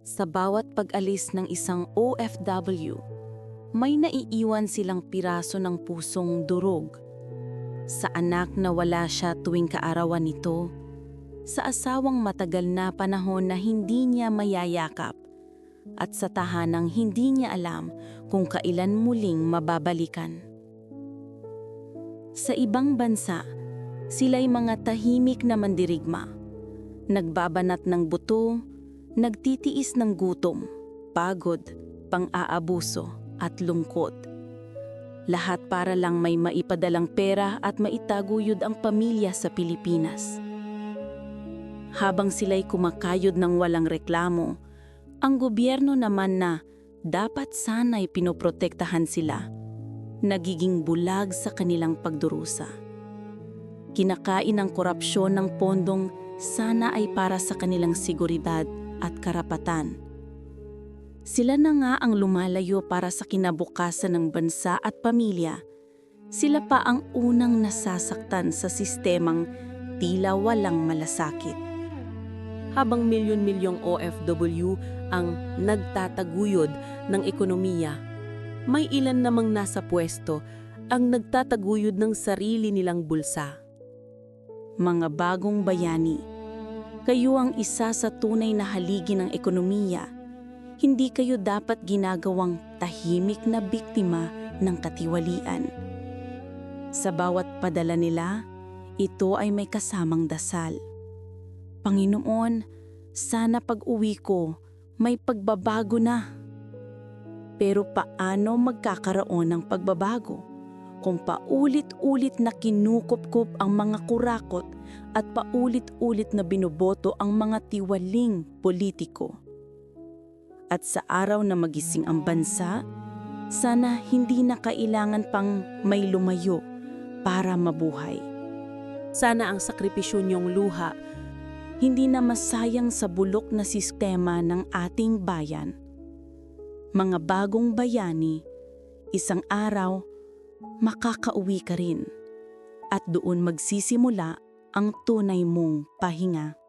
Sa bawat pag-alis ng isang OFW, may naiiwan silang piraso ng pusong durog. Sa anak na wala siya tuwing kaarawan nito, sa asawang matagal na panahon na hindi niya mayayakap, at sa tahanang hindi niya alam kung kailan muling mababalikan. Sa ibang bansa, sila'y mga tahimik na mandirigma, nagbabanat ng buto, nagtitiis ng gutom, pagod, pang-aabuso at lungkot. Lahat para lang may maipadalang pera at maitaguyod ang pamilya sa Pilipinas. Habang sila'y kumakayod ng walang reklamo, ang gobyerno naman na dapat sana'y pinoprotektahan sila, nagiging bulag sa kanilang pagdurusa. Kinakain ng korupsyon ng pondong sana ay para sa kanilang seguridad at karapatan. Sila na nga ang lumalayo para sa kinabukasan ng bansa at pamilya. Sila pa ang unang nasasaktan sa sistemang tila walang malasakit. Habang milyon-milyong OFW ang nagtataguyod ng ekonomiya, may ilan namang nasa pwesto ang nagtataguyod ng sarili nilang bulsa. Mga bagong bayani, kayo ang isa sa tunay na haligi ng ekonomiya. Hindi kayo dapat ginagawang tahimik na biktima ng katiwalian. Sa bawat padala nila, ito ay may kasamang dasal. Panginoon, sana pag-uwi ko, may pagbabago na. Pero paano magkakaroon ng pagbabago kung paulit-ulit na kinukupkup ang mga kurakot at paulit-ulit na binoboto ang mga tiwaling politiko? At sa araw na magising ang bansa, sana hindi na kailangan pang may lumayo para mabuhay. Sana ang sakripisyo niyong luha Hindi na masayang sa bulok na sistema ng ating bayan. Mga bagong bayani, isang araw, makakauwi ka rin at doon magsisimula ang tunay mong pahinga.